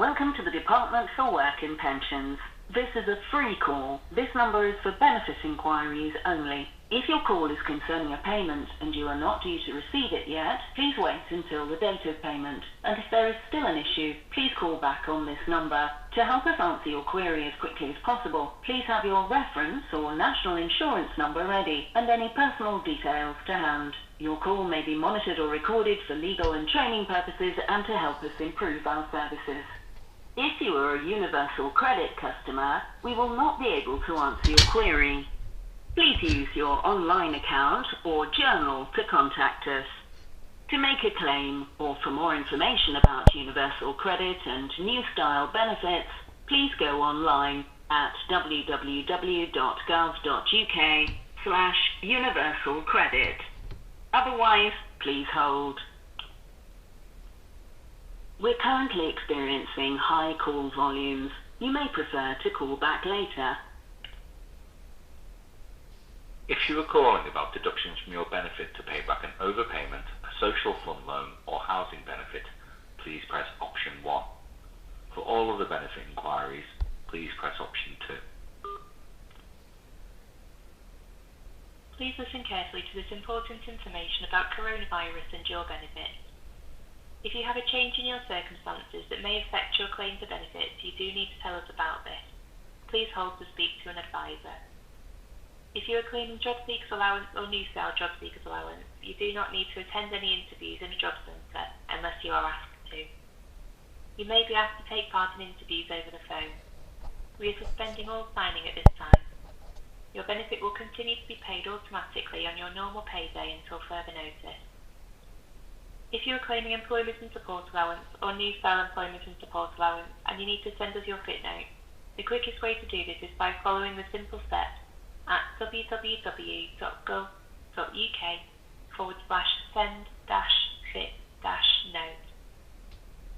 Welcome to the Department for Work and Pensions. This is a free call. This number is for benefit inquiries only. If your call is concerning a payment and you are not due to receive it yet, please wait until the date of payment. And if there is still an issue, please call back on this number. To help us answer your query as quickly as possible, please have your reference or national insurance number ready and any personal details to hand. Your call may be monitored or recorded for legal and training purposes and to help us improve our services. If you are a Universal Credit customer, we will not be able to answer your query. Please use your online account or journal to contact us. To make a claim or for more information about Universal Credit and new style benefits, please go online at www.gov.uk/universal credit. Otherwise, please hold. We're currently experiencing high call volumes. You may prefer to call back later. If you are calling about deductions from your benefit to pay back an overpayment, a social fund loan or housing benefit, please press option 1. For all other benefit inquiries, please press option 2. Please listen carefully to this important information about coronavirus and your benefit. If you have a change in your circumstances that may affect your claim to benefits, you do need to tell us about this. Please hold to speak to an advisor. If you are claiming job seekers allowance or new style job seekers allowance, you do not need to attend any interviews in a job centre unless you are asked to. You may be asked to take part in interviews over the phone. We are suspending all signing at this time. Your benefit will continue to be paid automatically on your normal payday until further notice. If you are claiming employment and support allowance or new style employment and support allowance and you need to send us your fit note, the quickest way to do this is by following the simple steps at www.gov.uk/send-fit-note.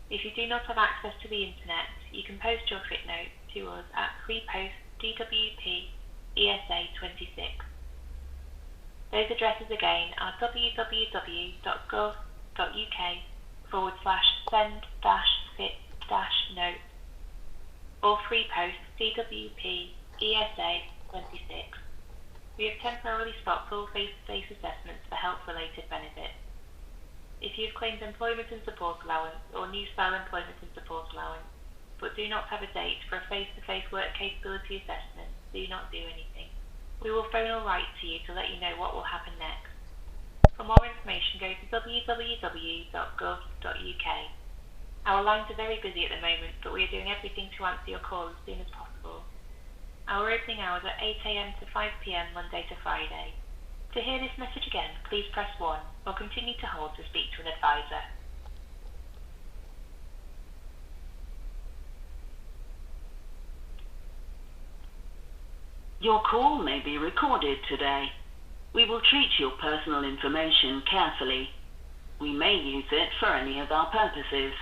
If you do not have access to the internet, you can post your fit note to us at Free Post D.W.P. E.S.A. 26. Those addresses again are www.gov.uk/send-fit-note or Free Post D.W.P. E.S.A. 26. We have temporarily stopped all face-to-face assessments for health-related benefits. If you have claimed employment and support allowance or new style employment and support allowance, but do not have a date for a face-to-face work capability assessment, do not do anything. We will phone or write to you to let you know what will happen next. For more information, go to www.gov.uk. Our lines are very busy at the moment, but we are doing everything to answer your call as soon as possible. Our opening hours are 8 AM to 5 PM Monday to Friday. To hear this message again, please press 1 or continue to hold to speak to an advisor. Your call may be recorded today. We will treat your personal information carefully. We may use it for any of our purposes.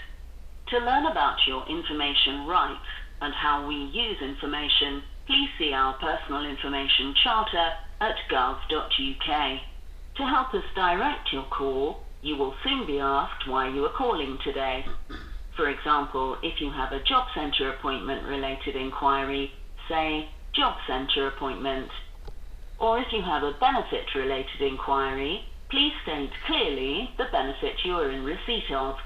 To learn about your information rights and how we use information, please see our Personal Information Charter at gov.uk. To help us direct your call, you will soon be asked why you are calling today. For example, if you have a job centre appointment related inquiry, say, job centre appointment. Or if you have a benefit related inquiry, please state clearly the benefit you are in receipt of.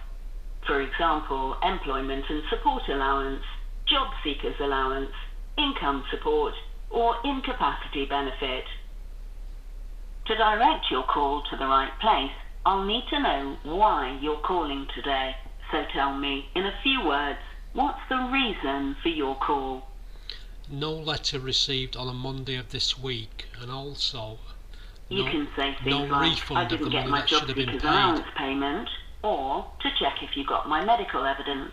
For example, employment and support allowance, job seekers allowance, income support, or incapacity benefit. To direct your call to the right place, I'll need to know why you're calling today. So tell me, in a few words, what's the reason for your call? No letter received on a Monday of this week, and also You can say no things like, refund I of the didn't get money my that job should have been seekers paid. allowance payment, or to check if you got my medical evidence.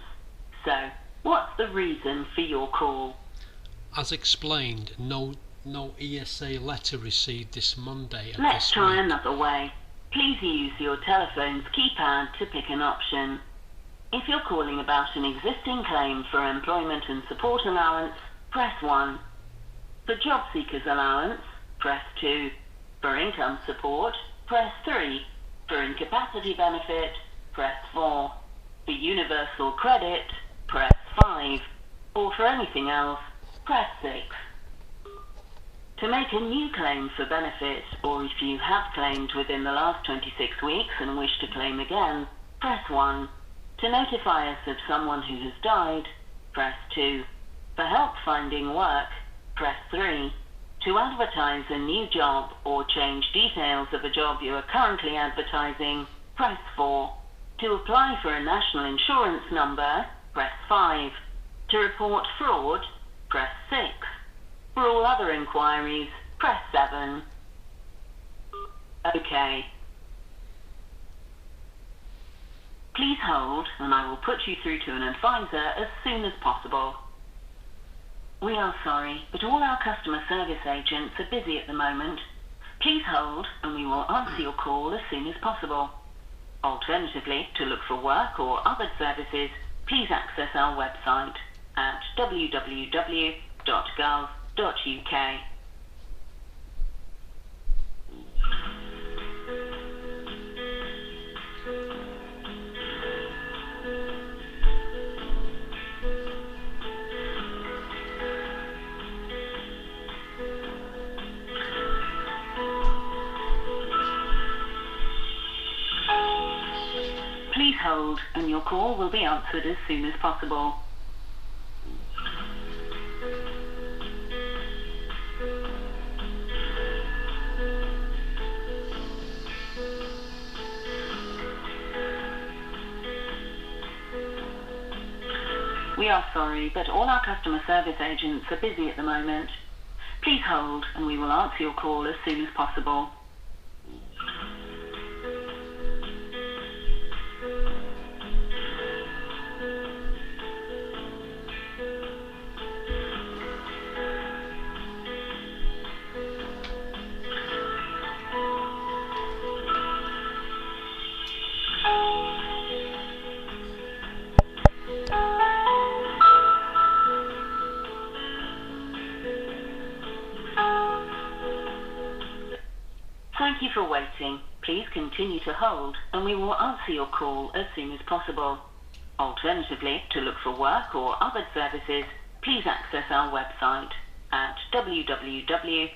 So, what's the reason for your call? As explained, no E.S.A. letter received this Monday of Let's this try week. another way. Please use your telephone's keypad to pick an option. If you're calling about an existing claim for employment and support allowance, press 1. For job seekers allowance, press 2. For income support, press 3. For incapacity benefit, press 4. For universal credit, press 5, or for anything else, press 6. To make a new claim for benefits, or if you have claimed within the last 26 weeks and wish to claim again, press 1. To notify us of someone who has died, press 2. For help finding work, press 3. To advertise a new job or change details of a job you are currently advertising, press 4. To apply for a national insurance number, press 5. To report fraud, press 6. For all other inquiries, press 7. OK. Please hold, and I will put you through to an advisor as soon as possible. We are sorry, but all our customer service agents are busy at the moment. Please hold, and we will answer your call as soon as possible. Alternatively, to look for work or other services, please access our website at www.gov.uk. Please hold, and your call will be answered as soon as possible. We are sorry, but all our customer service agents are busy at the moment. Please hold, and we will answer your call as soon as possible. Thank you for waiting. Please continue to hold, and we will answer your call as soon as possible. Alternatively, to look for work or other services, please access our website at www.gov.uk.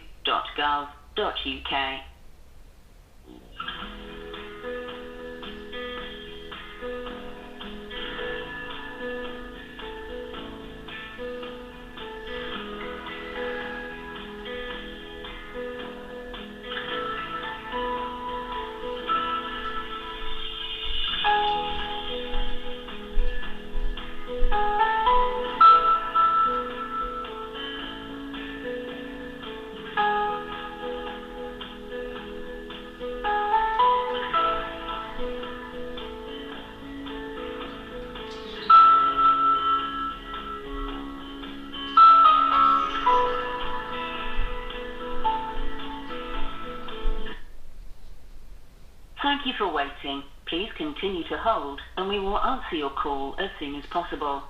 Thank you for waiting. Please continue to hold, and we will answer your call as soon as possible.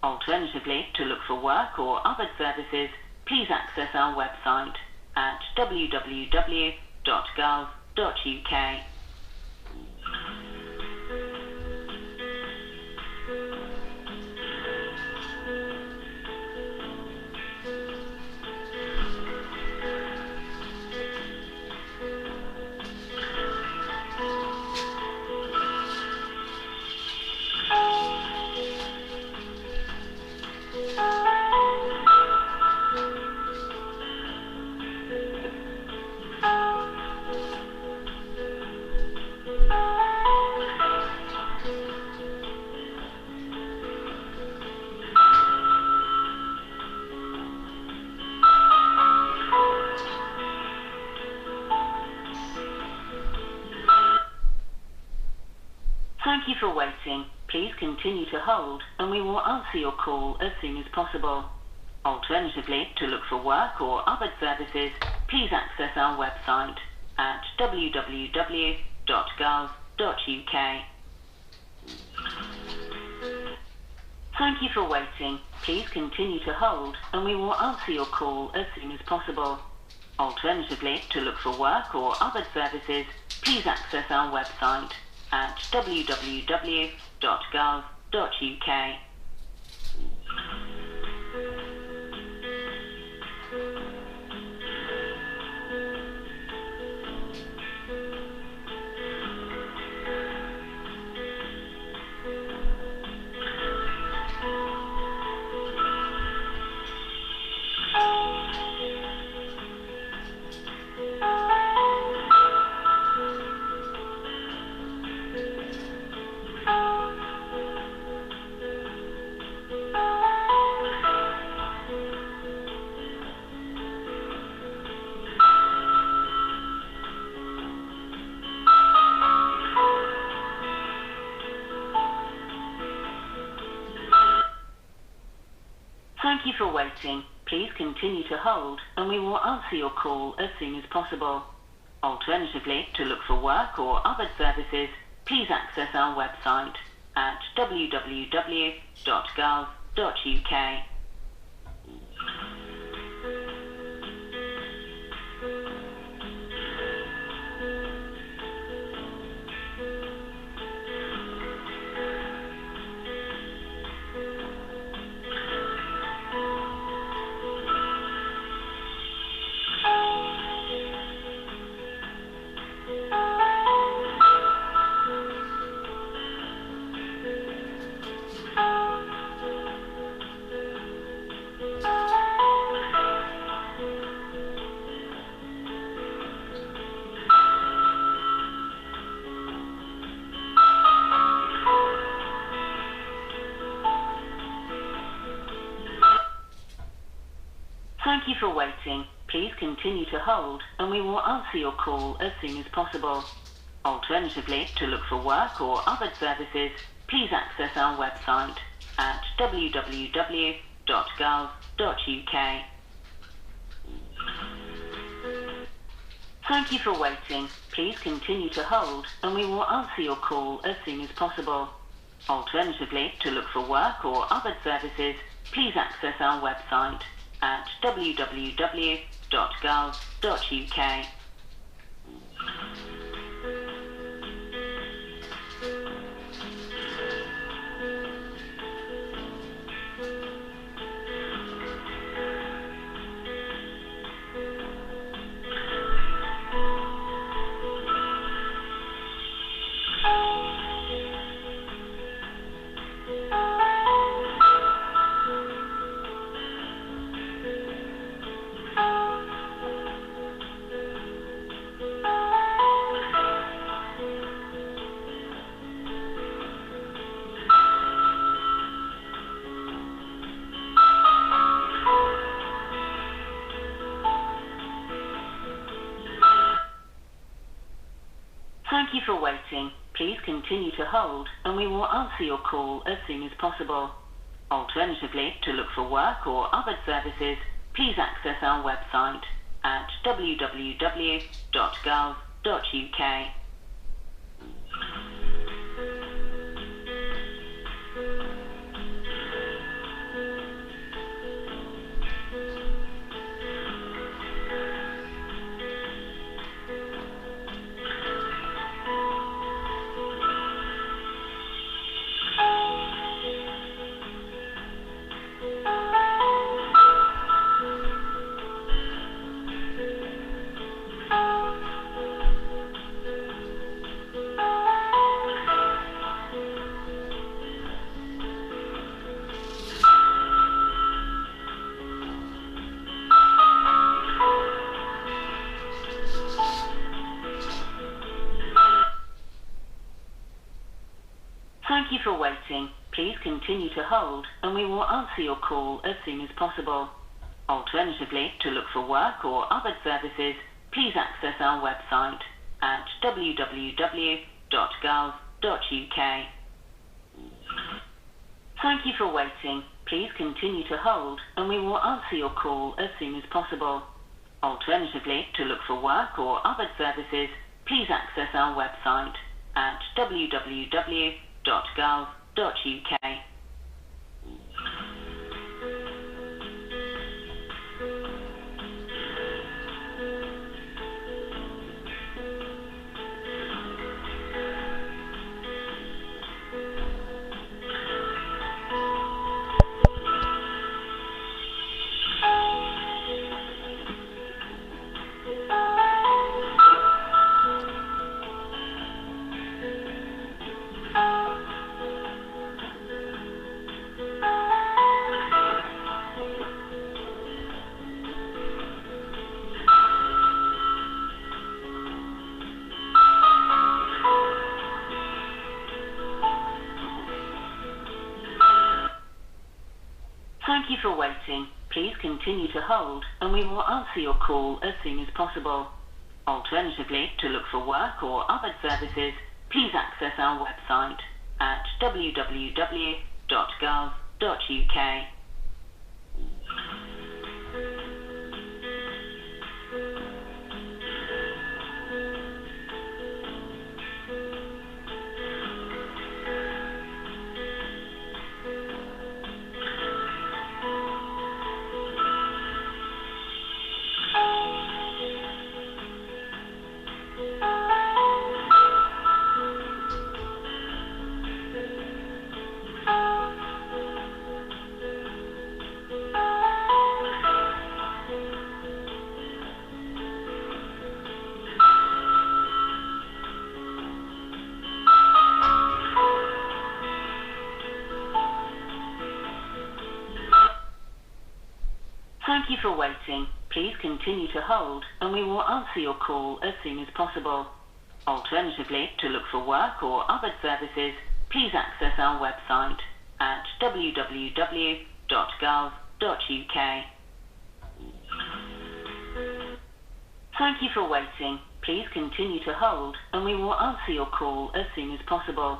Alternatively, to look for work or other services, please access our website at www.gov.uk. Thank you for waiting. Please continue to hold, and we will answer your call as soon as possible. Alternatively, to look for work or other services, please access our website at www.gov.uk. Thank you for waiting. Please continue to hold, and we will answer your call as soon as possible. Alternatively, to look for work or other services, please access our website at www.gov.uk. Thank you for waiting. Please continue to hold and we will answer your call as soon as possible. Alternatively, to look for work or other services, please access our website at www.gov.uk. Thank you for waiting. Please continue to hold and we will answer your call as soon as possible. Alternatively, to look for work or other services, please access our website at www.gov.uk. Thank you for waiting. Please continue to hold and we will answer your call as soon as possible. Alternatively, to look for work or other services, please access our website at www.gov.uk. Thank you for waiting. Please continue to hold and we will answer your call as soon as possible. Alternatively, to look for work or other services, please access our website at www.gov.uk. Thank you for waiting. Please continue to hold and we will answer your call as soon as possible. Alternatively, to look for work or other services, please access our website at www.gov.uk. Thank you for waiting. Please continue to hold and we will answer your call as soon as possible. Alternatively, to look for work or other services, please access our website at www.gov.uk. Thank you for waiting. Please continue to hold and we will answer your call as soon as possible. Alternatively, to look for work or other services, please access our website at www.gov.uk. Thank you for waiting. Please continue to hold and we will answer your call as soon as possible. Alternatively, to look for work or other services, please access our website at www.gov.uk. Thank you for waiting. Please continue to hold and we will answer your call as soon as possible.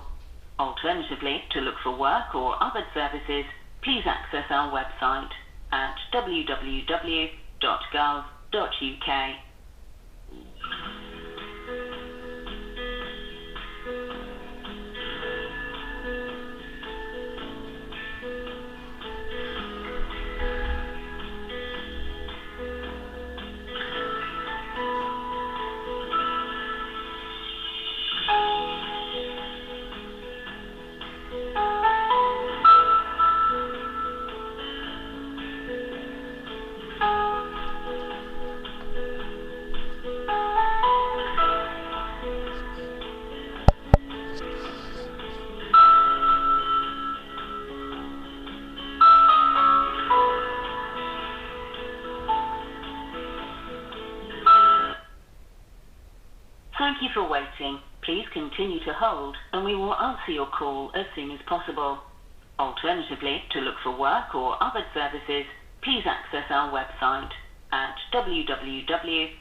Alternatively, to look for work or other services, please access our website at www.gov.uk. Thank you for waiting. Please continue to hold and we will answer your call as soon as possible. Alternatively, to look for work or other services, please access our website at www.gov.uk.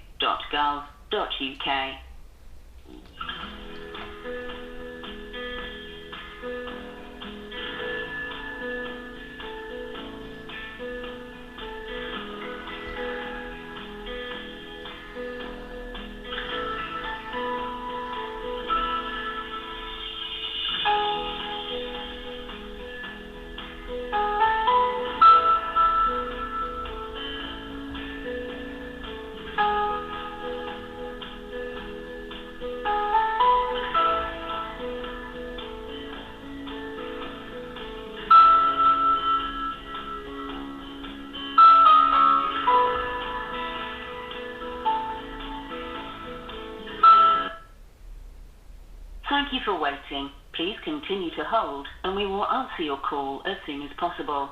Thank you for waiting. Please continue to hold and we will answer your call as soon as possible.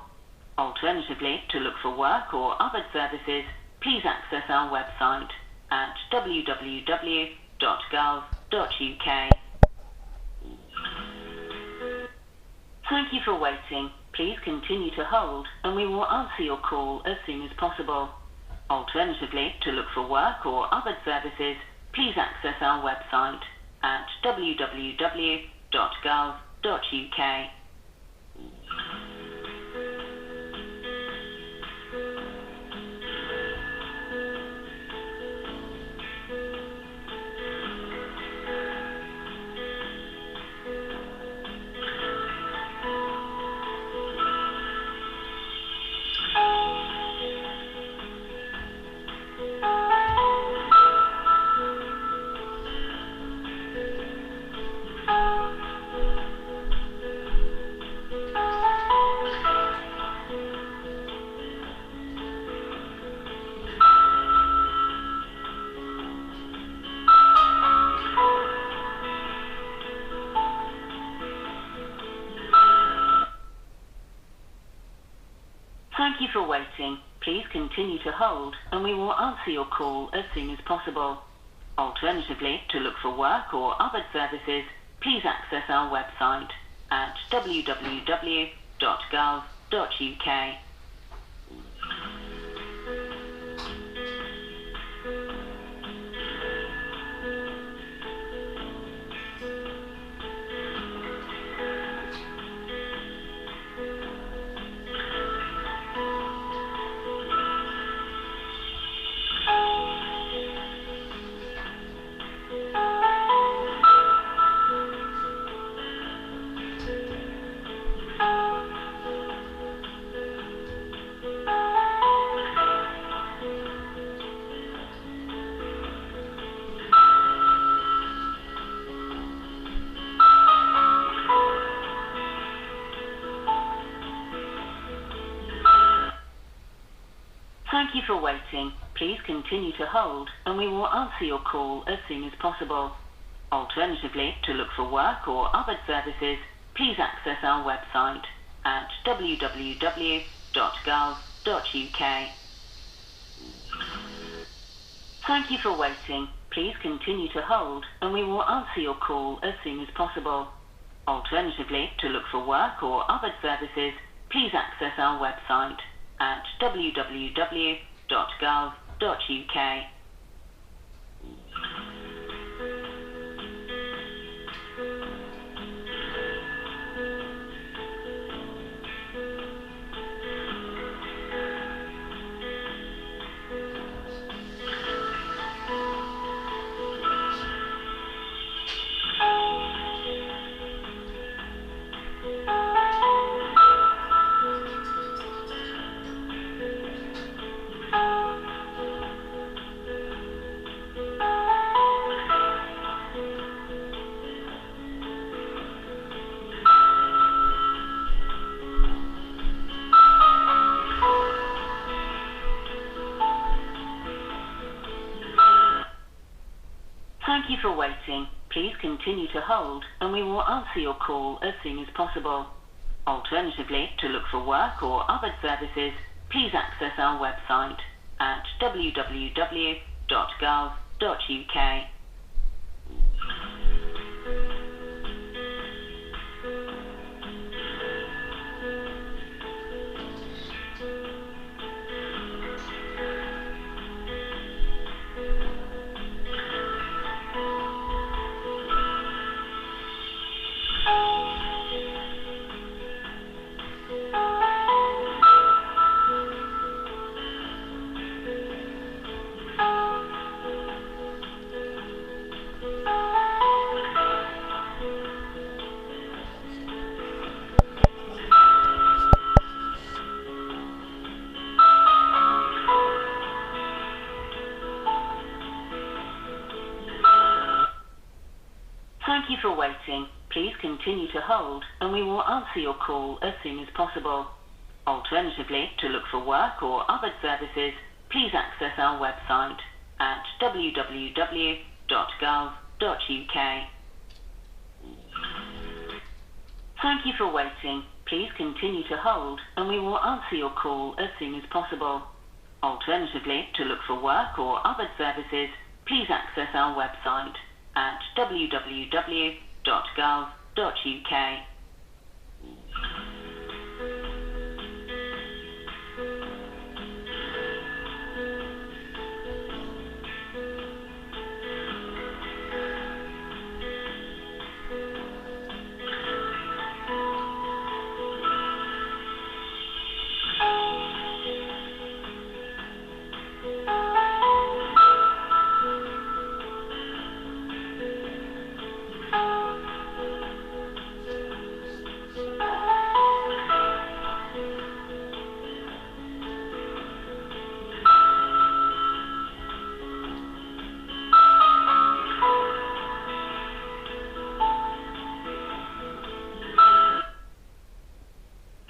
Alternatively, to look for work or other services, please access our website at www.gov.uk. Thank you for waiting. Please continue to hold and we will answer your call as soon as possible. Alternatively, to look for work or other services, please access our website at www.gov.uk. Thank you for waiting. Please continue to hold and we will answer your call as soon as possible. Alternatively, to look for work or other services, please access our website at www.gov.uk. Thank you for waiting. Please continue to hold and we will answer your call as soon as possible. Alternatively, to look for work or other services, please access our website at www.gov.uk. Thank you for waiting. Please continue to hold and we will answer your call as soon as possible. Alternatively, to look for work or other services, please access our website at www.gov.uk. Thank you for waiting. Please continue to hold and we will answer your call as soon as possible. Alternatively, to look for work or other services, please access our website at www.gov.uk. Thank you for waiting. Please continue to hold and we will answer your call as soon as possible. Alternatively, to look for work or other services, please access our website at www.gov.uk. Thank you for waiting. Please continue to hold and we will answer your call as soon as possible. Alternatively, to look for work or other services, please access our website at www.gov.uk.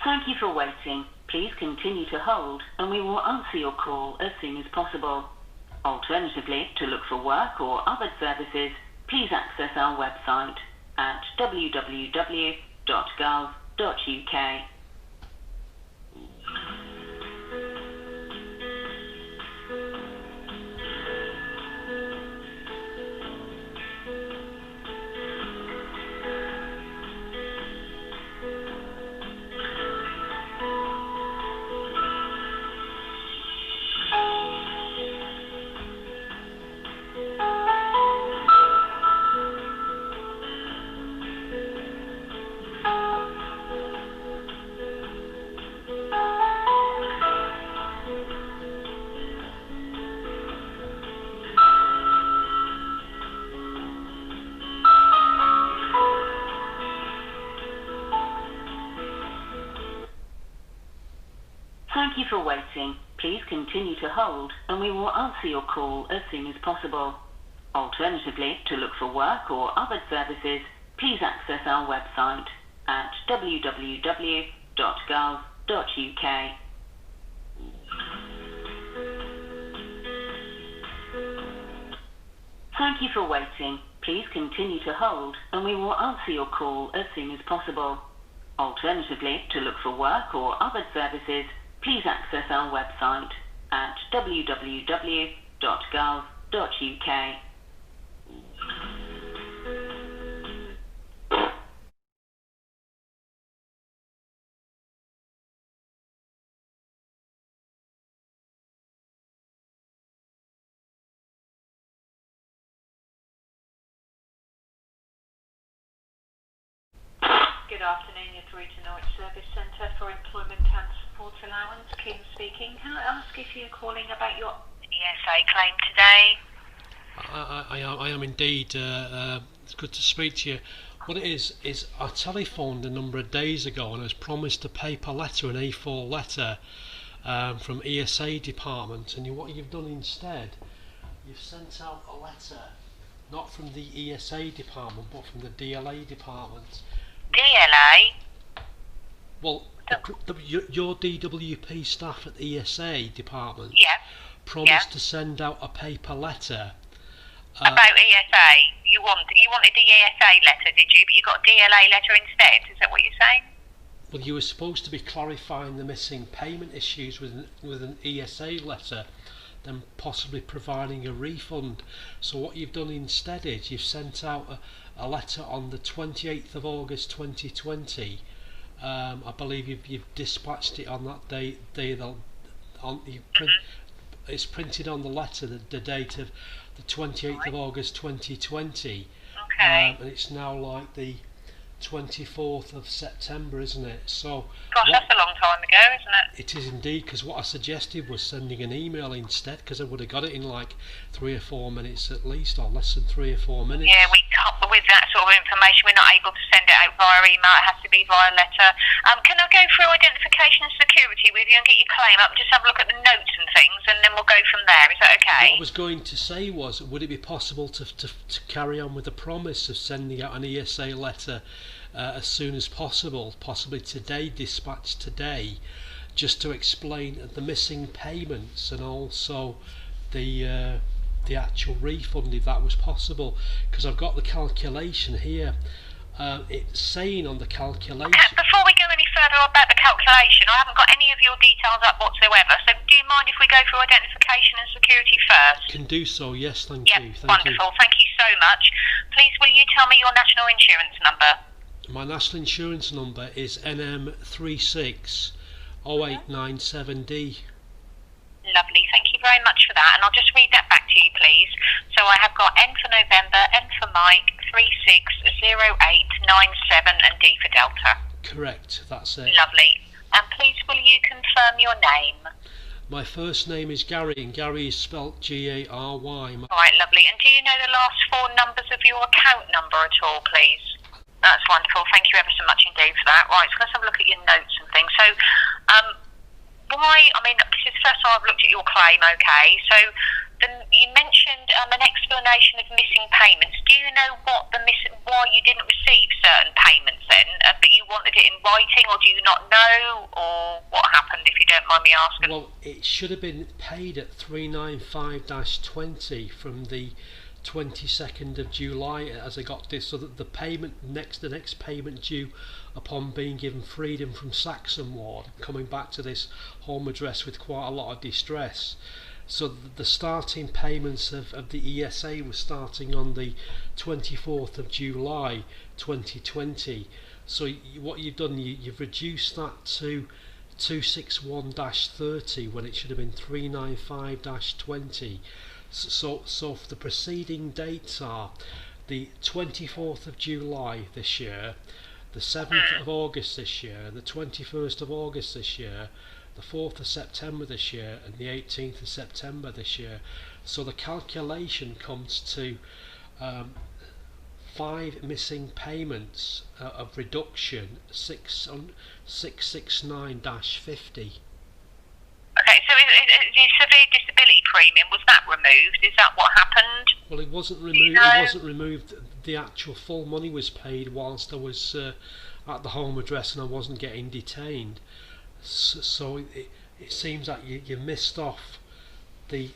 Thank you for waiting. Please continue to hold and we will answer your call as soon as possible. Alternatively, to look for work or other services, please access our website at www.gov.uk. Thank you for waiting. Please continue to hold and we will answer your call as soon as possible. Alternatively, to look for work or other services, please access our website at www.gov.uk. Thank you for waiting. Please continue to hold and we will answer your call as soon as possible. Alternatively, to look for work or other services, please access our website at www.gov.uk. Good afternoon, you're through to Norwich Service Centre for Employment and Support Allowance. Kim speaking. Can I ask if you're calling about your E.S.A claim today? I am indeed. It's good to speak to you. What it is I telephoned a number of days ago and I was promised a paper letter, an A4 letter from E.S.A department, and what you've done instead, you've sent out a letter, not from the E.S.A department, but from the D.L.A department. D.L.A? Well, your D.W.P staff at the E.S.A department promised to send out a paper letter. About E.S.A? You wanted the E.S.A letter, did you? But you got a D.L.A letter instead, is that what you're saying? Well, you were supposed to be clarifying the missing payment issues with an E.S.A letter, then possibly providing a refund. So what you've done instead is you've sent out a letter on the 28th of August 2020. I believe you've dispatched it on that day. It's printed on the letter, the date of the 28th of August 2020. Okay. And it's now like the 24th of September, isn't it? So gosh, that's a long time ago, isn't it? It is indeed, because what I suggested was sending an email instead, because I would have got it in like 3 or 4 minutes at least, or less than 3 or 4 minutes. Yeah, we can't, with that sort of information, we're not able to send it out via email. It has to be via letter. Can I go through identification and security with you and get your claim up and just have a look at the notes and things, and then we'll go from there? Is that okay? What I was going to say was, would it be possible to carry on with the promise of sending out an E.S.A letter as soon as possible, possibly today, dispatched today, just to explain the missing payments and also the actual refund, if that was possible, because I've got the calculation here. It's saying on the calculation... Before we go any further about the calculation, I haven't got any of your details up whatsoever, so do you mind if we go through identification and security first? Can do so, yes, thank you. Wonderful, thank you so much. Please will you tell me your national insurance number? My national insurance number is NM360897D. Lovely, thank you very much for that, and I'll just read that back to you, please. So I have got N for November, N for Mike, 360897, and D for Delta. Correct, that's it. Lovely. And please will you confirm your name? My first name is Gary, and Gary is spelt Gary. Alright, lovely. And do you know the last 4 numbers of your account number at all, please? That's wonderful. Thank you ever so much indeed for that. Right, so let's have a look at your notes and things. So, this is the first time I've looked at your claim, okay? So, you mentioned an explanation of missing payments. Do you know why you didn't receive certain payments then? But you wanted it in writing, or do you not know? Or what happened, if you don't mind me asking? Well, it should have been paid at 395-20 from the 22nd of July as I got this, so that the next payment due upon being given freedom from Saxon Ward, coming back to this home address with quite a lot of distress. So the starting payments of the E.S.A were starting on the 24th of July 2020. So what you've done, you've reduced that to 261-30 when it should have been 395-20. So for the preceding dates are the 24th of July this year, the 7th of August this year, the 21st of August this year, the 4th of September this year, and the 18th of September this year. So the calculation comes to 5 missing payments of reduction, 669-50. Okay, so the severe disability premium, was that removed? Is that what happened? Well, it wasn't removed. It wasn't removed. The actual full money was paid whilst I was at the home address and I wasn't getting detained. So it seems like you missed off the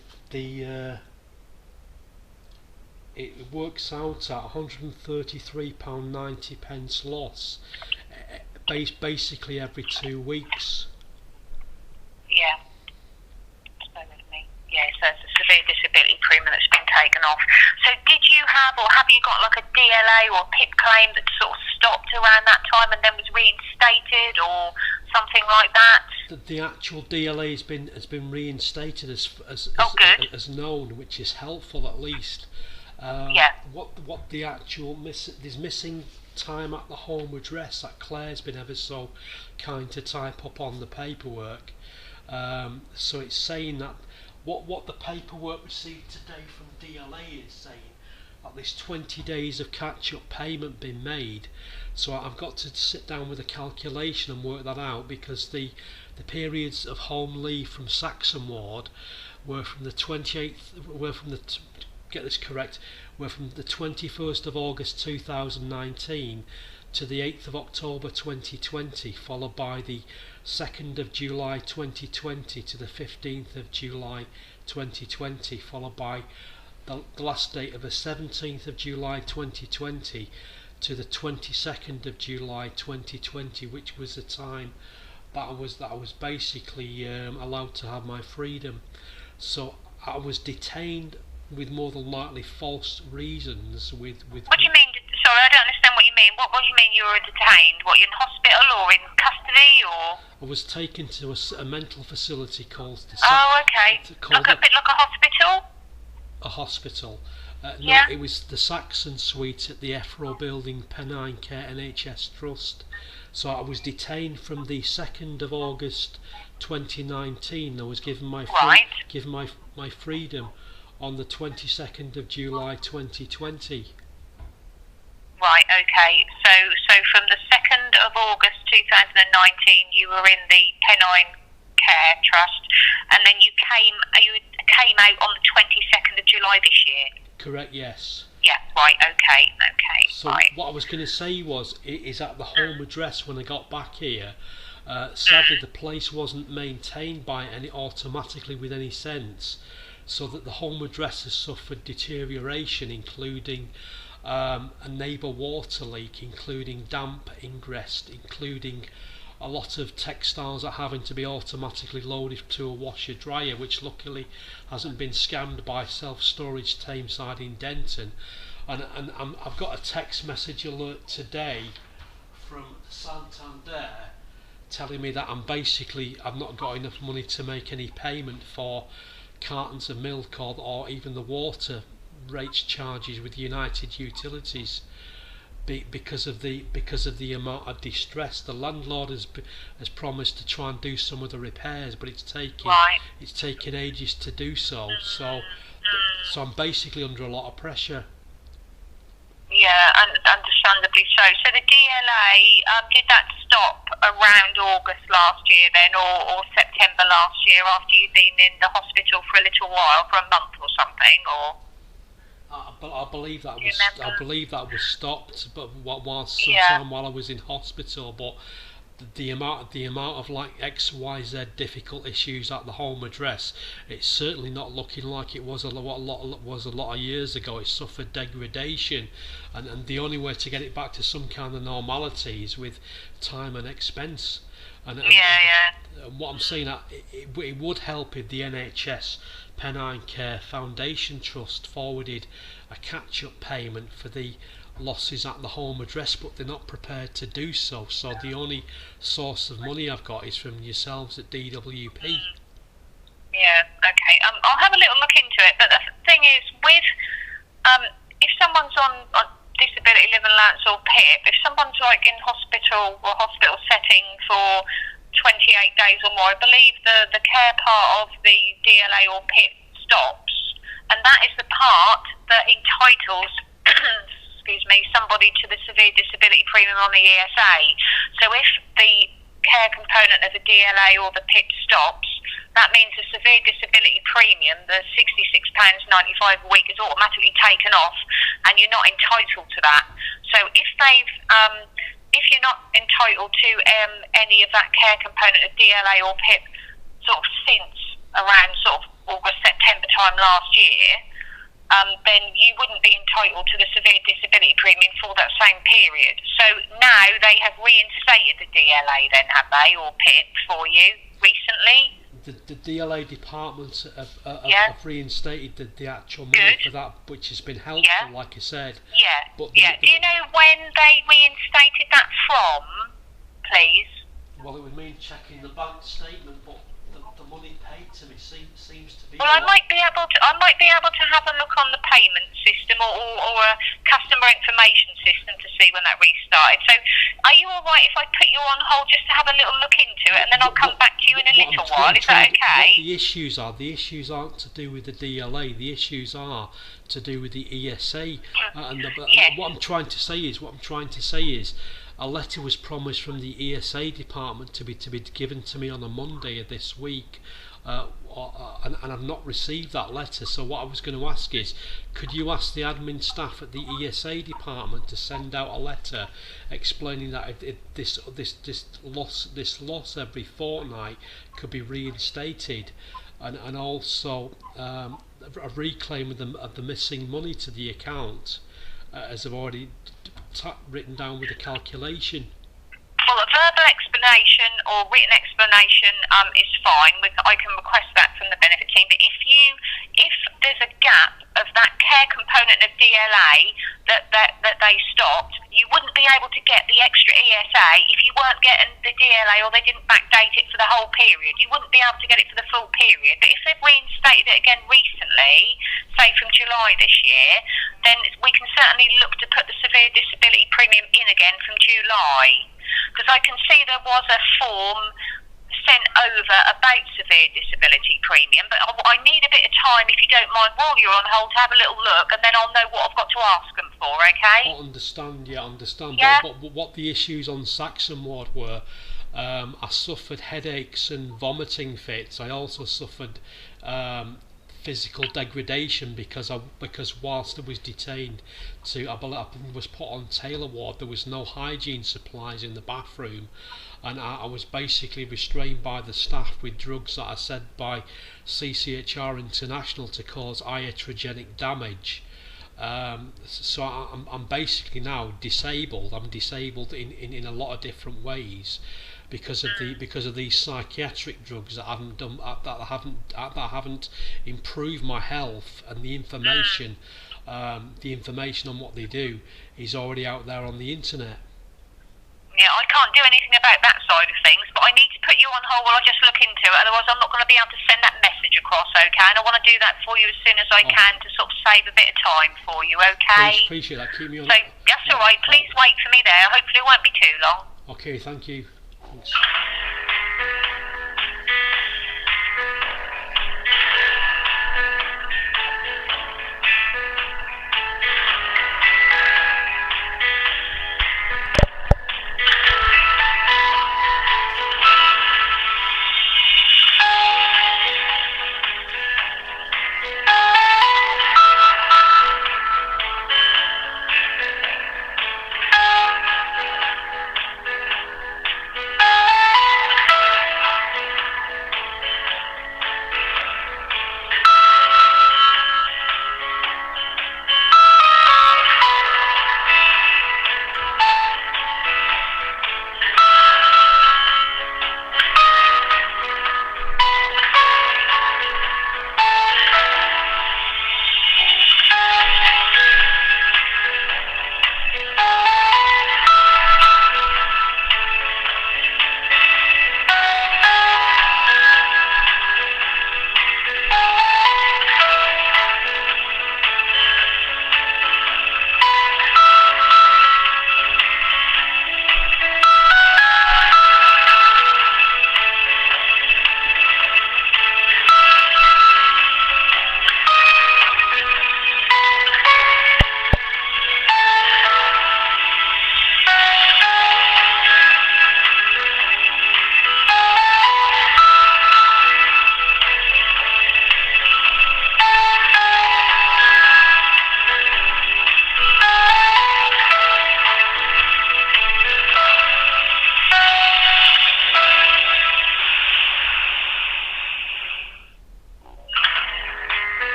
it works out at £133.90 loss, basically every 2 weeks. Yeah. Stay with me. Yeah, so it's a severe disability premium that's been taken off. So did you have, or have you got like a DLA or PIP claim that sort of stopped around that time and then was reinstated or something like that? The actual DLA has been reinstated as known, which is helpful at least. What the actual there's missing time at the home address that Claire's been ever so kind to type up on the paperwork. So it's saying that what the paperwork received today from DLA is saying that there's 20 days of catch-up payment been made. So I've got to sit down with a calculation and work that out, because the periods of home leave from Saxon Ward were from the 28th, get this correct, were from the 21st of August 2019 to the 8th of October 2020, followed by the 2nd of July 2020 to the 15th of July 2020, followed by the last date of the 17th of July 2020 to the 22nd of July 2020, which was the time that I was basically allowed to have my freedom. So I was detained with more than likely false reasons. What do you mean? Sorry, I don't understand what you mean. What do you mean you were detained? What, you in hospital or in custody or? I was taken to a mental facility called... okay. Like a bit like a hospital? A hospital. Yeah. No, it was the Saxon Suite at the E.S.A building, Pennine Care NHS Trust. So I was detained from the 2nd of August 2019. I was given my freedom on the 22nd of July 2020. Right, okay. So from the 2nd of August 2019 you were in the Pennine Care Trust, and then you came out on the 22nd of July this year? Correct, yes. Yeah, right, okay. So right. What I was going to say is at the home address when I got back here, sadly the place wasn't maintained by automatically with any sense, so that the home address has suffered deterioration, including a neighbour water leak, including damp ingress, including a lot of textiles are having to be automatically loaded to a washer dryer, which luckily hasn't been scammed by self-storage Tameside in Denton. And I've got a text message alert today from Santander telling me that I've not got enough money to make any payment for cartons of milk or even the water rates charges with United Utilities, because of the amount of distress. The landlord has promised to try and do some of the repairs, but it's taking ages to do so. So I'm basically under a lot of pressure. Yeah, and understandably so. So the DLA, did that stop around August last year then, or September last year, after you'd been in the hospital for a little while, for a month or something, or? I believe that was stopped, but while I was in hospital. But the amount of like XYZ difficult issues at the home address, it's certainly not looking like it was a lot of years ago. It suffered degradation, and the only way to get it back to some kind of normality is with time and expense. And what I'm saying, it would help if the NHS Pennine Care Foundation Trust forwarded a catch-up payment for the losses at the home address, but they're not prepared to do so. So the only source of money I've got is from yourselves at D.W.P. Yeah, okay. I'll have a little look into it. But the thing is, with if someone's on disability living allowance or PIP, if someone's like in hospital or hospital setting for 28 days or more, I believe the care part of the DLA or PIP stops, and that is the part that entitles somebody to the severe disability premium on the E.S.A. So if the care component of the DLA or the PIP stops, that means the severe disability premium, the £66.95 a week, is automatically taken off, and you're not entitled to that. So if you're not entitled to any of that care component of DLA or PIP sort of since around sort of August, September time last year, then you wouldn't be entitled to the severe disability premium for that same period. So now they have reinstated the DLA then, have they, or PIP for you recently? the DLA department Yeah. have reinstated the actual money Good. for that, which has been helpful, Yeah. like I said. Yeah. But Yeah. Do you know when they reinstated that from, please? Well, it would mean checking the bank statement, but the money paid to me seems to be. Well, I might be able to have a look on the payment system or a customer information system to see when that restarted. So, are you all right if I put you on hold just to have a little look into it, and then I'll come back to you in a little while? Is that okay? What the issues aren't to do with the DLA. The issues are to do with the E.S.A. And what I'm trying to say is, a letter was promised from the E.S.A. department to be given to me on a Monday of this week, and I've not received that letter. So what I was going to ask is, could you ask the admin staff at the E.S.A. department to send out a letter explaining that this loss every fortnight could be reinstated, and also a reclaim of the missing money to the account, as I've already written down with a calculation. Well, a verbal explanation or written explanation is fine. I can request that from the benefit team. But if there's a gap of that care component of DLA that they stopped, you wouldn't be able to get the extra E.S.A. if you weren't getting the DLA or they didn't backdate it for the whole period. You wouldn't be able to get it for the full period. But if they've reinstated it again recently, say from July this year, then we can certainly look to put the severe disability premium in again from July. Because I can see there was a form sent over about severe disability premium, but I need a bit of time, if you don't mind, while you're on hold, to have a little look, and then I'll know what I've got to ask them for, okay? I understand. Yeah. But what the issues on Saxon ward were, I suffered headaches and vomiting fits. I also suffered physical degradation because whilst I was detained I was put on Taylor ward, there was no hygiene supplies in the bathroom, and I was basically restrained by the staff with drugs that are said by CCHR International to cause iatrogenic damage. So I'm basically now disabled. I'm disabled in a lot of different ways because of these psychiatric drugs that haven't improved my health, and the information on what they do is already out there on the internet. Yeah, I can't do anything about that side of things, but I need to put you on hold while I just look into it, otherwise I'm not going to be able to send that message across, okay? And I want to do that for you as soon as I can to sort of save a bit of time for you, okay? Appreciate that. Keep me on. So, that's alright, please wait for me there. Hopefully it won't be too long. Okay, thank you. Thanks.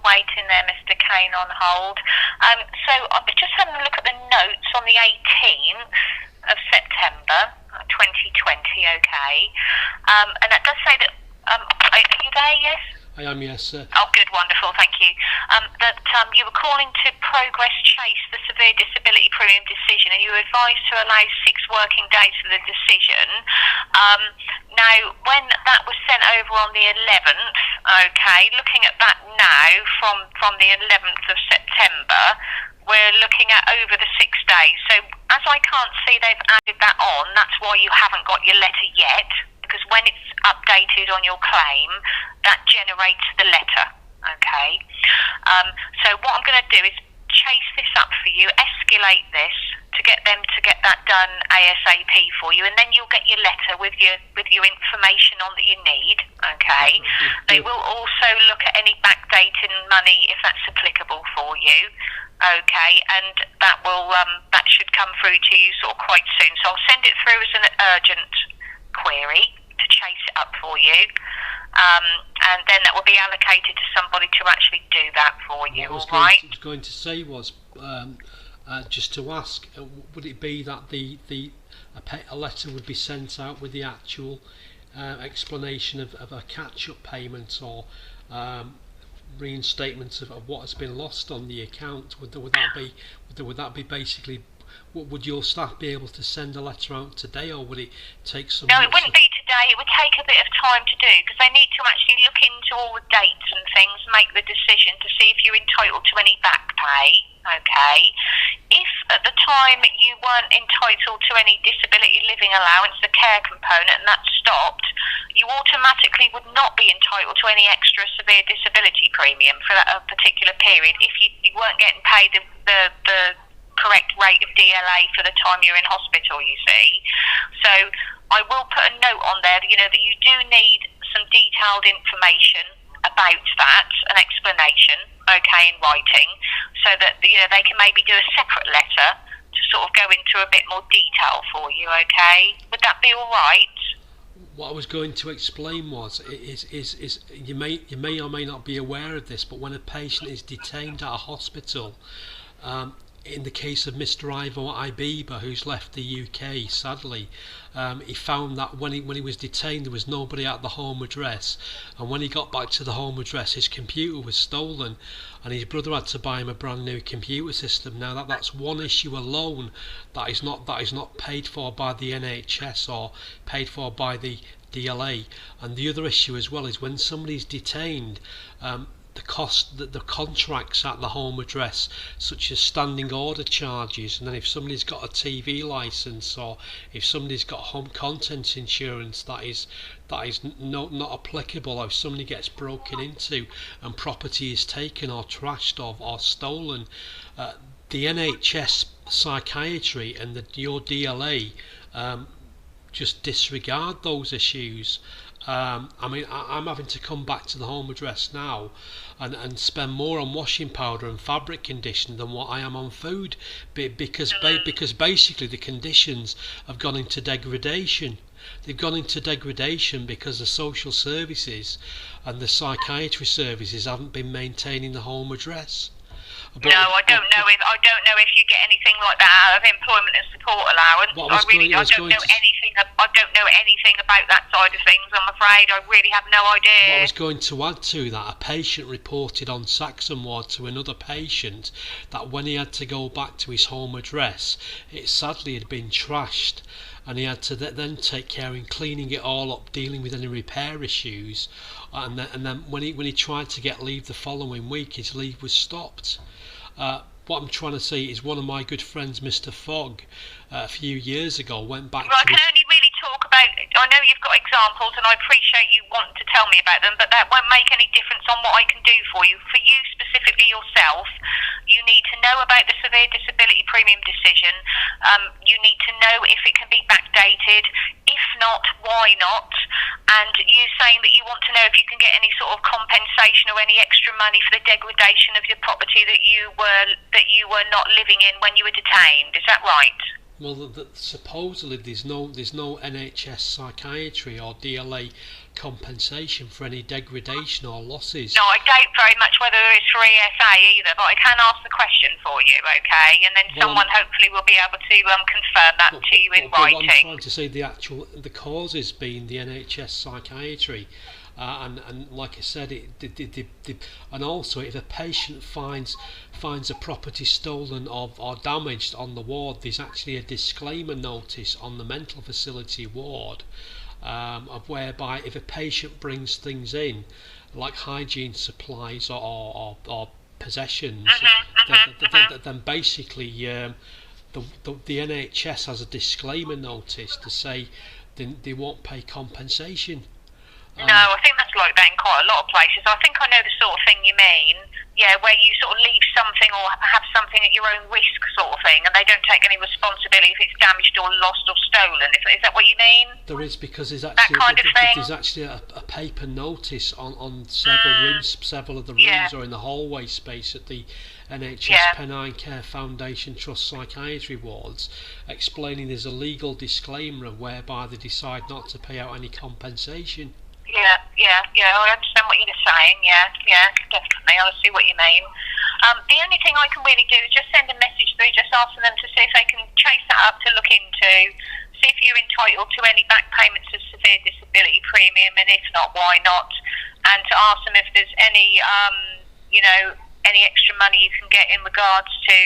waiting there, Mr. Kane, on hold. So I'm just having a look at the notes on the 18th of September 2020, okay. And that does say that, are you there, yes? I am, yes, sir. Oh, good, wonderful, thank you. That you were calling to progress chase the severe disability premium decision, and you were advised to allow 6 working days for the decision. Now, when that was sent over on the 11th, okay, looking at that now from the 11th of September, we're looking at over the 6 days. So as I can't see they've added that on, that's why you haven't got your letter yet, because when it's updated on your claim, that generates the letter, okay? So what I'm going to do is chase this up for you, escalate this to get them to get that done ASAP for you, and then you'll get your letter with your information on that you need, okay? They will also look at any backdating money if that's applicable for you, okay? And that will that should come through to you sort of quite soon. So I'll send it through as an urgent query to chase it up for you, and then that will be allocated to somebody to actually do that for you. All right. What I was going to say was just to ask, would it be that a letter would be sent out with the actual explanation of a catch-up payment or reinstatement of what has been lost on the account? Would that be basically? Would your staff be able to send a letter out today, or would it take some? No, it wouldn't be today. It would take a bit of time to do, because they need to actually look into all the dates and things, make the decision to see if you're entitled to any back pay, okay? If at the time you weren't entitled to any disability living allowance, the care component, and that stopped, you automatically would not be entitled to any extra severe disability premium for that particular period if you weren't getting paid the correct rate of DLA for the time you're in hospital, you see. So I will put a note on there, that you do need some detailed information about that, an explanation, okay, in writing, so that they can maybe do a separate letter to sort of go into a bit more detail for you, okay? Would that be all right? What I was going to explain was you may or may not be aware of this, but when a patient is detained at a hospital, in the case of Mr. Ivo Ibiba, who's left the UK, sadly, he found that when he was detained, there was nobody at the home address, and when he got back to the home address, his computer was stolen, and his brother had to buy him a brand new computer system. Now that's one issue alone that is not paid for by the NHS or paid for by the DLA, and the other issue as well is when somebody's detained, the contracts at the home address, such as standing order charges, and then if somebody's got a TV license or if somebody's got home contents insurance, that is not applicable. Or if somebody gets broken into and property is taken or trashed or stolen, the NHS psychiatry and your DLA just disregard those issues. I'm having to come back to the home address now and spend more on washing powder and fabric conditioner than what I am on food, because basically the conditions have gone into degradation. They've gone into degradation because the social services and the psychiatry services haven't been maintaining the home address. No, I don't know if you get anything like that out of employment and support allowance. I don't know anything about that side of things. I'm afraid I really have no idea. What I was going to add to that, a patient reported on Saxon Ward to another patient that when he had to go back to his home address, it sadly had been trashed, and he had to then take care in cleaning it all up, dealing with any repair issues, and then when he tried to get leave the following week, his leave was stopped. What I'm trying to say is one of my good friends, Mr. Fogg, a few years ago went back I can only really talk about, I know you've got examples and I appreciate you wanting to tell me about them, but that won't make any difference on what I can do for you. For you specifically yourself, you need to know about the severe disability premium decision. You need to know if it can be backdated. If not, why not? And you saying that you want to know if you can get any sort of compensation or any extra money for the degradation of your property that you were not living in when you were detained. Is that right? Well, supposedly there's no NHS psychiatry or DLA compensation for any degradation or losses. No, I doubt very much whether it's for E.S.A. either, but I can ask the question for you, okay? And then someone hopefully will be able to confirm that to you in writing. What I'm trying to say, the causes being the NHS psychiatry. And like I said, and also if a patient finds a property stolen or damaged on the ward, there's actually a disclaimer notice on the mental facility ward, of whereby if a patient brings things in, like hygiene supplies or possessions, then basically the NHS has a disclaimer notice to say they won't pay compensation. No, I think that's like that in quite a lot of places. I think I know the sort of thing you mean. Yeah, where you sort of leave something or have something at your own risk sort of thing, and they don't take any responsibility if it's damaged or lost or stolen. Is that what you mean? There is, because there's actually a paper notice on several of the rooms or in the hallway space at the NHS Pennine Care Foundation Trust psychiatry wards, explaining there's a legal disclaimer whereby they decide not to pay out any compensation. Yeah, I understand what you're saying, yeah, definitely, I see what you mean. The only thing I can really do is just send a message through, just asking them to see if they can chase that up to look into, see if you're entitled to any back payments of severe disability premium, and if not, why not, and to ask them if there's any, any extra money you can get in regards to,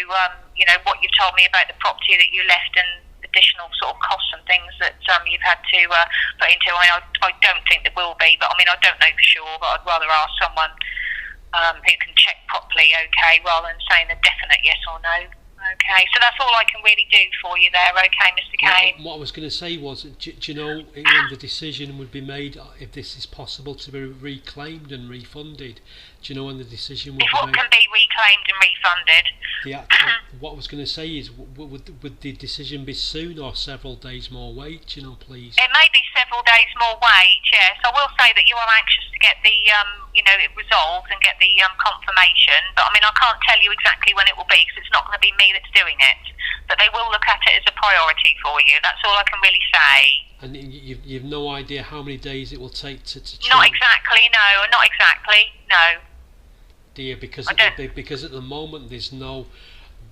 what you've told me about the property that you left and additional sort of costs and things that you've had to put into. I don't think there will be, but I don't know for sure, but I'd rather ask someone who can check properly, okay, rather than saying a definite yes or no. Okay, so that's all I can really do for you there, okay, Mr. Kane? What I was going to say was, do you know when the decision would be made, if this is possible to be reclaimed and refunded? Do you know when the decision would be made? What can be reclaimed and refunded? What I was going to say is, would the decision be soon or several days more wait? Do you know, please? It may be several days more wait, yes. I will say that you are anxious to get the, it resolved and get the confirmation, but I can't tell you exactly when it will be because it's not going to be me that's doing it. But they will look at it as a priority for you. That's all I can really say. And you've no idea how many days it will take to change? Not exactly, no. Dear, because at the moment there's no.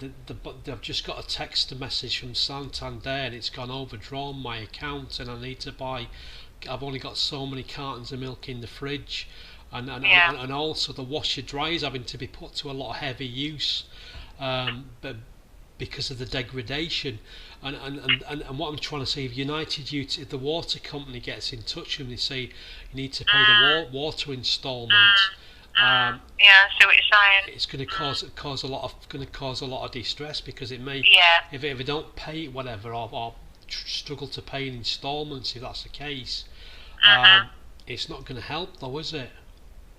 I've just got a text message from Santander and it's gone overdrawn my account, and I need to buy. I've only got so many cartons of milk in the fridge, and also the washer dryer is having to be put to a lot of heavy use, but because of the degradation. And what I'm trying to say, if the water company gets in touch with me, they say you need to pay the water instalment. I see what you're saying. It's going to cause a lot of distress, because it may, if they don't pay whatever or struggle to pay in instalments, if that's the case, it's not going to help though, is it?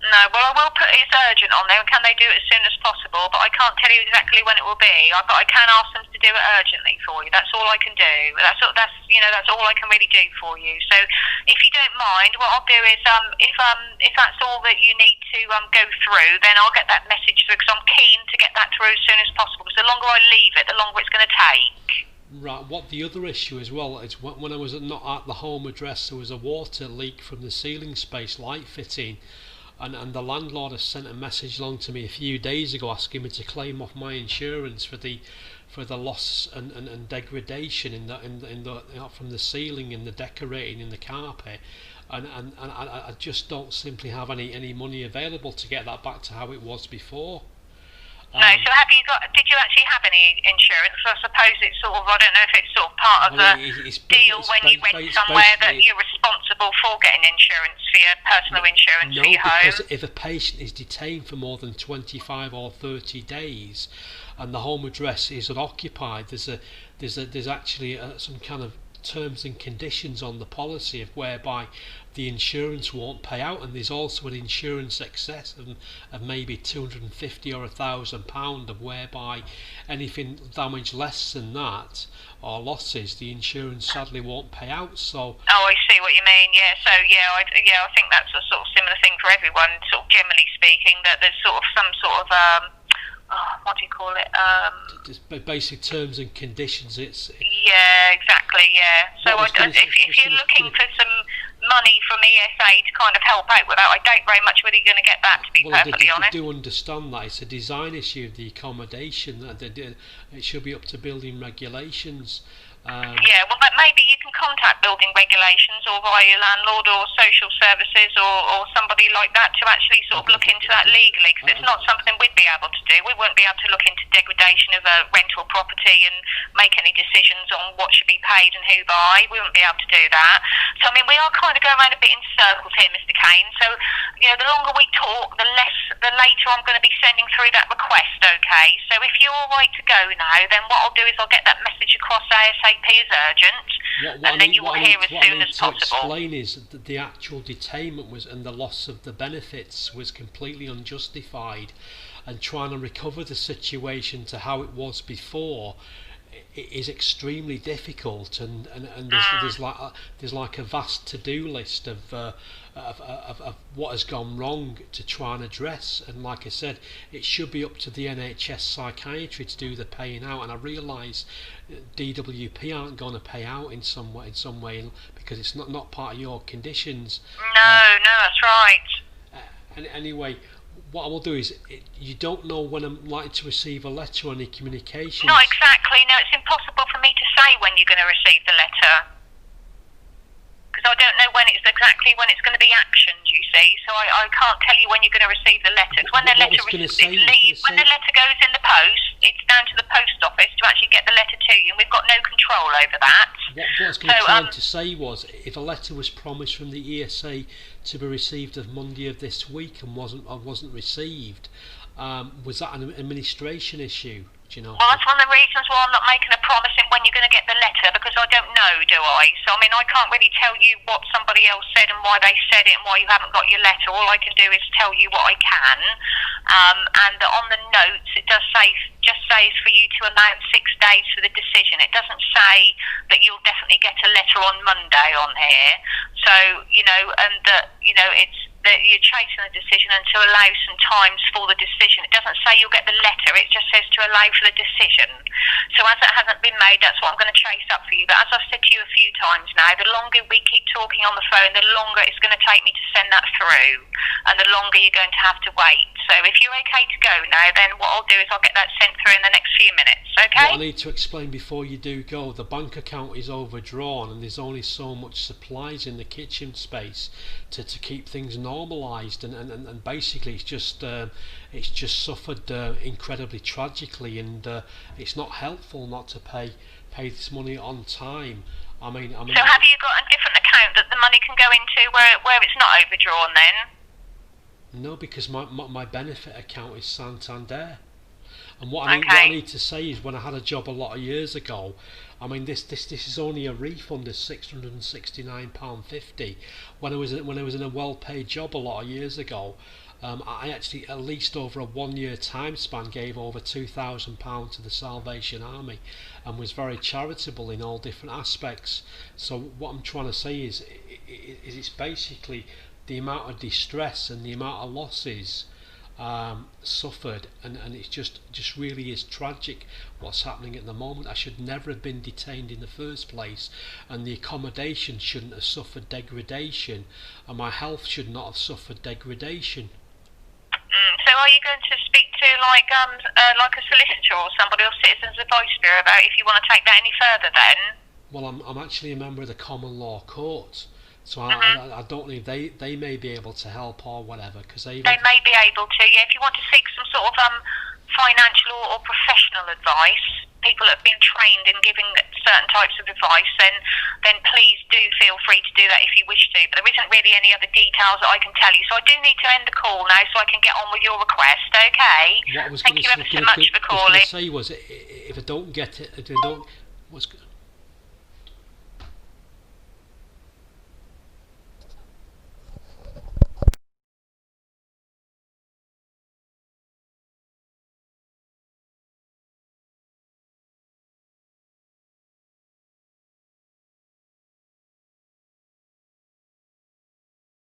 No, well, I will put it's urgent on there. Can they do it as soon as possible? But I can't tell you exactly when it will be. But I can ask them to do it urgently for you. That's all I can do. That's all I can really do for you. So, if you don't mind, what I'll do is if that's all that you need to go through, then I'll get that message through, because I'm keen to get that through as soon as possible. Because the longer I leave it, the longer it's going to take. Right. What the other issue as well is, when I was not at the home address, there was a water leak from the ceiling space light fitting. And the landlord has sent a message along to me a few days ago asking me to claim off my insurance for the loss and degradation in the from the ceiling and the decorating in the carpet, and I just don't simply have any money available to get that back to how it was before. No, so did you actually have any insurance? I suppose it's sort of, I don't know if it's sort of part of the deal when you went somewhere that you're responsible for getting insurance for your personal insurance for your home. No, because if a patient is detained for more than 25 or 30 days and the home address is unoccupied, there's actually some kind of terms and conditions on the policy of whereby the insurance won't pay out, and there's also an insurance excess of maybe £250 or £1,000, of whereby anything damage less than that or losses, the insurance sadly won't pay out. So I see what you mean. I think that's a sort of similar thing for everyone, sort of generally speaking, that there's sort of some sort of what do you call it? Just basic terms and conditions. It's Yeah, exactly, yeah. So if you're looking for some money from E.S.A to kind of help out with that, I doubt very much whether you're going to get that, to be perfectly honest. I do understand that. It's a design issue of the accommodation. It should be up to building regulations. Yeah, well, but maybe you can contact building regulations or via your landlord or social services or somebody like that to actually sort of look into that legally, because it's not something we'd be able to do. We won't be able to look into degradation of a rental property and make any decisions on what should be paid and who by. We won't be able to do that. So, I mean, we are kind of going around a bit in circles here, Mr. Kane. So, you know, the longer we talk, the later I'm going to be sending through that request, okay? So if you're all right to go now, then what I'll do is I'll get that message across ASAP as urgent, and then you will hear as soon as possible. What I need to explain is that the actual detainment and the loss of the benefits was completely unjustified, and trying to recover the situation to how it was before is extremely difficult, and there's like a vast to-do list of what has gone wrong to try and address. And like I said, it should be up to the NHS psychiatry to do the paying out, and I realise D.W.P aren't going to pay out in some way because it's not part of your conditions. No, that's right. And anyway, what I will do is, you don't know when I'm likely to receive a letter or any communications. Not exactly. No, it's impossible for me to say when you're going to receive the letter, because I don't know when it's going to be actioned, you see. So I can't tell you when you're going to receive the letter. When the letter when the letter goes in the post, it's down to the post office to actually get the letter to you, and we've got no control over that. What I was going to try to say was, if a letter was promised from the E.S.A to be received of Monday of this week and wasn't received, was that an administration issue? Do you know? Well, that's one of the reasons why I'm not making a promise in when you're going to get the letter, because I don't know, do I? So, I mean, I can't really tell you what somebody else said and why they said it and why you haven't got your letter. All I can do is tell you what I can. And on the notes, it does just says for you to allow 6 days for the decision. It doesn't say that you'll definitely get a letter on Monday on here. So, you know, and that, you know, it's that you're chasing the decision and to allow some times for the decision. It doesn't say you'll get the letter, it just says to allow for the decision. So as it hasn't been made, that's what I'm going to chase up for you. But as I've said to you a few times now, the longer we keep talking on the phone, the longer it's going to take me to send that through, and the longer you're going to have to wait. So if you're okay to go now, then what I'll do is I'll get that sent through in the next few minutes, okay? What I need to explain before you do go, the bank account is overdrawn and there's only so much supplies in the kitchen space to keep things normalised, and basically it's just suffered incredibly tragically, and it's not helpful not to pay this money on time. I mean, so have you got a different account that the money can go into where it's not overdrawn then? No, because my benefit account is Santander. And what I need to say is, when I had a job a lot of years ago, I mean, this is only a refund of £669.50. When I was in a well-paid job a lot of years ago, I actually, at least over a 1 year time span, gave over £2,000 to the Salvation Army and was very charitable in all different aspects. So what I'm trying to say is it's basically the amount of distress and the amount of losses suffered, and it just really is tragic what's happening at the moment. I should never have been detained in the first place, and the accommodation shouldn't have suffered degradation, and my health should not have suffered degradation. So are you going to speak to like a solicitor or somebody, or Citizens Advice Bureau, about if you want to take that any further then? Well, I'm actually a member of the Common Law Court, so I don't know if they may be able to help or whatever, because they may be able to, yeah. If you want to seek some sort of financial or professional advice, people that have been trained in giving certain types of advice, then please do feel free to do that if you wish to. But there isn't really any other details that I can tell you, so I do need to end the call now so I can get on with your request, okay? Thank you ever so much for calling. What I was going to say was, if I don't get it,